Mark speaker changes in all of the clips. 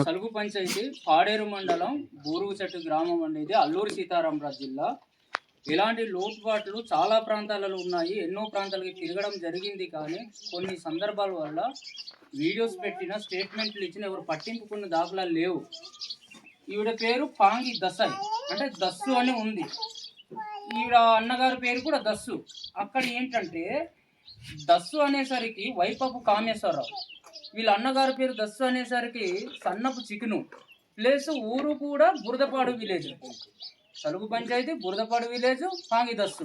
Speaker 1: సలుగు పంచాయతీ పాడేరు మండలం బూరుగుచెట్టు గ్రామం అనేది అల్లూరి సీతారామరాజు జిల్లా. ఇలాంటి లోటుపాట్లు చాలా ప్రాంతాలలో ఉన్నాయి. ఎన్నో ప్రాంతాలకి తిరగడం జరిగింది, కానీ కొన్ని సందర్భాల వల్ల వీడియోస్ పెట్టిన స్టేట్మెంట్లు ఇచ్చిన ఎవరు పట్టింపుకున్న దాఖలాలు లేవు. ఈవిడ పేరు పాంగి దసాయి, అంటే దస్సు అని ఉంది. ఈవిడ అన్నగారి పేరు కూడా దస్సు. అక్కడ ఏంటంటే దస్సు అనేసరికి వైపపు కామేశ్వరరావు, వీళ్ళ అన్నగారి పేరు దస్సు అనేసరికి సన్నపు చికెను ప్లేస్. ఊరు కూడా Buradapadu village. Salugu panchayat Buradapadu village, Pangi Dassu.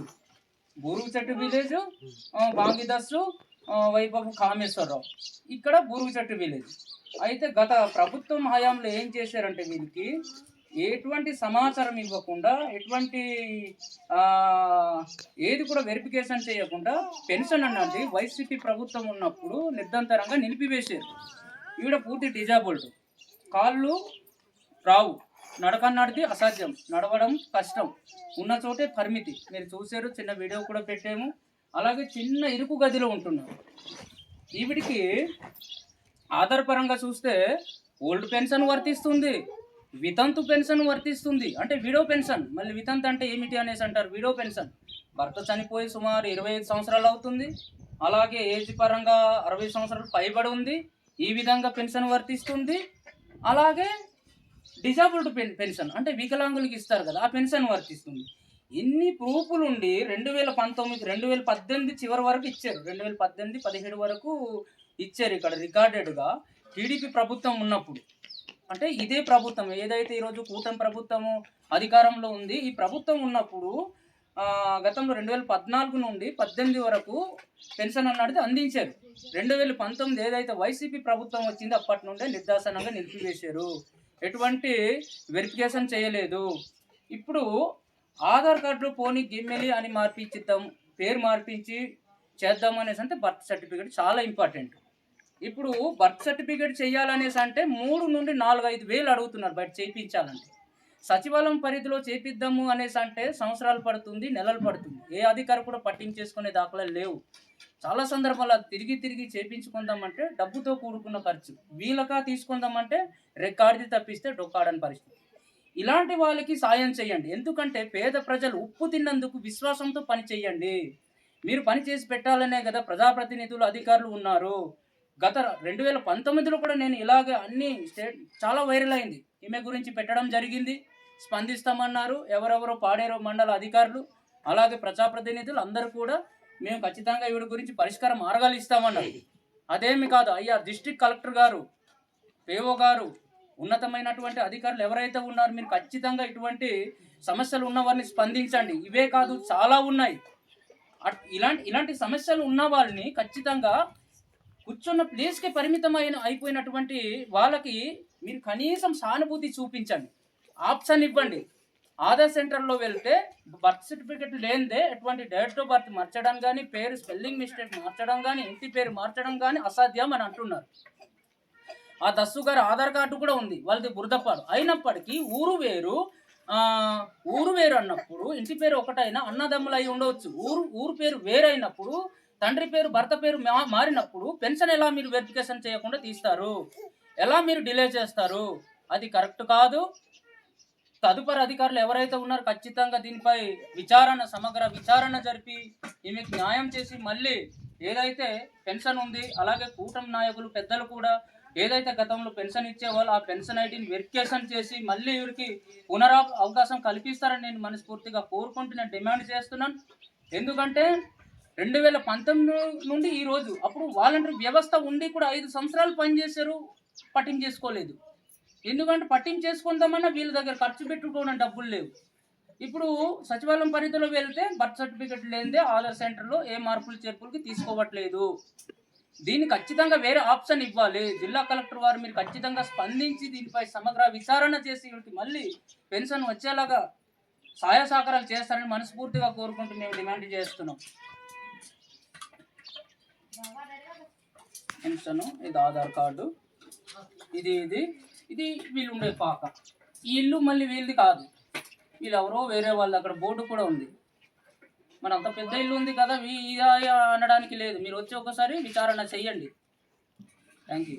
Speaker 1: Buruguchettu village Pangi Dassu, Vaipapu Kameswararao. ఇక్కడ బూరుగుచెట్టు విలేజ్. అయితే గత ప్రభుత్వం హయాంలో ఏం చేశారంటే వీళ్ళకి ఎటువంటి సమాచారం ఇవ్వకుండా, ఎటువంటి ఏది కూడా వెరిఫికేషన్ చేయకుండా పెన్షన్ అన్నది వైసీపీ ప్రభుత్వం ఉన్నప్పుడు నిర్దంతరంగా నిలిపివేశారు. ఈవిడ పూర్తి డిజాబుల్డ్, కాళ్ళు రావు, నడకన్నడిది అసాధ్యం, నడవడం కష్టం, ఉన్న చోటే పరిమితి. మీరు చూసారు, చిన్న వీడియో కూడా పెట్టాము. అలాగే చిన్న ఇరుకు గదిలో ఉంటున్నారు. ఈవిడికి ఆధారపరంగా చూస్తే ఓల్డ్ పెన్షన్ వర్తిస్తుంది, వితంతు పెన్షన్ వర్తిస్తుంది. అంటే విడో పెన్షన్. మళ్ళీ వితంతు అంటే ఏమిటి అనేసి అంటారు. విడో పెన్షన్, భర్త చనిపోయి సుమారు 25 సంవత్సరాలు అవుతుంది. అలాగే ఏజ్ పరంగా 60 సంవత్సరాలు పైబడి ఉంది. ఈ విధంగా పెన్షన్ వర్తిస్తుంది. అలాగే డిజాబుల్డ్ పెన్షన్, అంటే వికలాంగులకి ఇస్తారు కదా, ఆ పెన్షన్ వర్తిస్తుంది. ఇన్ని ప్రూఫ్లు ఉండి 2019, 2018 చివరి వరకు ఇచ్చారు. 2018, 17 వరకు ఇచ్చారు ఇక్కడ రికార్డెడ్గా. టీడీపీ ప్రభుత్వం ఉన్నప్పుడు, అంటే ఇదే ప్రభుత్వం ఏదైతే ఈరోజు కూటమి ప్రభుత్వము అధికారంలో ఉంది, ఈ ప్రభుత్వం ఉన్నప్పుడు గతంలో 2014 నుండి 18 వరకు పెన్షన్ అన్నది అందించారు. 2019 ఏదైతే వైసీపీ ప్రభుత్వం వచ్చిందో అప్పటి నుండే నిర్దాసనంగా నిలిపివేశారు. ఎటువంటి వెరిఫికేషన్ చేయలేదు. ఇప్పుడు ఆధార్ కార్డులో పోనీ గిమ్మెలి అని మార్పించిద్దాం, పేరు మార్పించి చేద్దాం అనేసి అంటే బర్త్ సర్టిఫికేట్ చాలా ఇంపార్టెంట్. ఇప్పుడు బర్త్ సర్టిఫికేట్ చేయాలనేసి అంటే 3 నుండి 4-5 వేలు అడుగుతున్నారు బయట చేయించాలంటే. సచివాలయం పరిధిలో చేపిద్దాము అనేసి అంటే సంవత్సరాలు పడుతుంది, నెలలు పడుతుంది. ఏ అధికారి కూడా పట్టించేసుకునే దాఖలాలు లేవు. చాలా సందర్భాల్లో తిరిగి చేయించుకుందామంటే డబ్బుతో కూడుకున్న ఖర్చు, వీళ్ళకా తీసుకుందామంటే రెక్కాడిది తప్పిస్తే డొక్కాడని పరిస్థితి. ఇలాంటి వాళ్ళకి సాయం చేయండి. ఎందుకంటే పేద ప్రజలు ఉప్పు తిన్నందుకు విశ్వాసంతో పని చేయండి. మీరు పని చేసి పెట్టాలనే కదా ప్రజాప్రతినిధులు, అధికారులు ఉన్నారు. గత 2019లో కూడా నేను ఇలాగే అన్ని చాలా వైరల్ అయింది. ఈమె గురించి పెట్టడం జరిగింది. స్పందిస్తామన్నారు ఎవరెవరో పాడేరు మండల అధికారులు, అలాగే ప్రజాప్రతినిధులు అందరూ కూడా మేము ఖచ్చితంగా ఈవిడ గురించి పరిష్కార మార్గాలు ఇస్తామన్నారు. అదేమి కాదు అయ్యా, డిస్ట్రిక్ట్ కలెక్టర్ గారు, పేఓ గారు, ఉన్నతమైనటువంటి అధికారులు ఎవరైతే ఉన్నారో మీరు ఖచ్చితంగా ఇటువంటి సమస్యలు ఉన్న వారిని స్పందించండి. ఇవే కాదు చాలా ఉన్నాయి. ఇలాంటి సమస్యలు ఉన్న వాళ్ళని ఖచ్చితంగా కూర్చున్న ప్లేస్కి అయిపోయినటువంటి వాళ్ళకి మీరు కనీసం సానుభూతి చూపించండి, ఆప్షన్ ఇవ్వండి. ఆధార్ సెంటర్లో వెళ్తే బర్త్ సర్టిఫికెట్ లేనిదే ఎటువంటి డేట్ ఆఫ్ బర్త్ మార్చడం కానీ, పేరు స్పెల్లింగ్ మిస్టేక్ మార్చడం కానీ, ఇంటి పేరు మార్చడం కానీ అసాధ్యం అని అంటున్నారు. ఆ దస్సు గారు ఆధార్ కార్డు కూడా ఉంది, వాళ్ళది బురదపాడు. అయినప్పటికీ ఊరు వేరు అన్నప్పుడు ఇంటి పేరు ఒకటైనా అన్నదమ్ములు అయి ఉండవచ్చు. ఊరు పేరు వేరైనప్పుడు, తండ్రి పేరు భర్త పేరు మారినప్పుడు పెన్షన్ ఎలా మీరు వెరిఫికేషన్ చేయకుండా తీస్తారు? ఎలా మీరు డిలే చేస్తారు? అది కరెక్ట్ కాదు. తదుపరి అధికారులు ఎవరైతే ఉన్నారో ఖచ్చితంగా దీనిపై సమగ్ర విచారణ జరిపి ఈమెకు న్యాయం చేసి మళ్ళీ ఏదైతే పెన్షన్ ఉంది, అలాగే కూటమి నాయకులు పెద్దలు కూడా ఏదైతే గతంలో పెన్షన్ ఇచ్చేవాళ్ళు ఆ పెన్షన్ ఐడిని వెరిఫికేషన్ చేసి మళ్ళీ వీరికి అవకాశం కల్పిస్తారని నేను మనస్ఫూర్తిగా కోరుకుంటూ నేను డిమాండ్ చేస్తున్నాను. ఎందుకంటే 2019 నుండి ఈ రోజు, అప్పుడు వాలంటరీ వ్యవస్థ ఉండి కూడా 5 సంవత్సరాలు పనిచేశారు, పట్టించేసుకోలేదు. ఎందుకంటే పట్టించేసుకుందామన్నా వీళ్ళ దగ్గర ఖర్చు పెట్టుకోవడం డబ్బులు లేవు. ఇప్పుడు సచివాలయం పరిధిలో వెళ్తే బర్త్ సర్టిఫికెట్ లేనిదే ఆధార్ సెంటర్లో ఏ మార్పులు చేర్పులకి తీసుకోవట్లేదు. దీన్ని ఖచ్చితంగా వేరే ఆప్షన్ ఇవ్వాలి. జిల్లా కలెక్టర్ వారు మీరు ఖచ్చితంగా స్పందించి దీనిపై సమగ్ర విచారణ చేసి వీళ్ళకి మళ్ళీ పెన్షన్ వచ్చేలాగా సహాయ సహకారాలు చేస్తారని మనస్ఫూర్తిగా కోరుకుంటూ మేము డిమాండ్ చేస్తున్నాం. పెన్షన్, ఇది ఆధార్ కార్డు, ఇది వీళ్ళు ఉండే పాక. ఈ ఇల్లు మళ్ళీ వీళ్ళది కాదు, వీళ్ళు ఎవరో వేరే వాళ్ళు. అక్కడ బోర్డు కూడా ఉంది. మన అంత పెద్ద ఇల్లు ఉంది కదా, అనడానికి లేదు. మీరు వచ్చి ఒకసారి విచారణ చెయ్యండి. Thank you.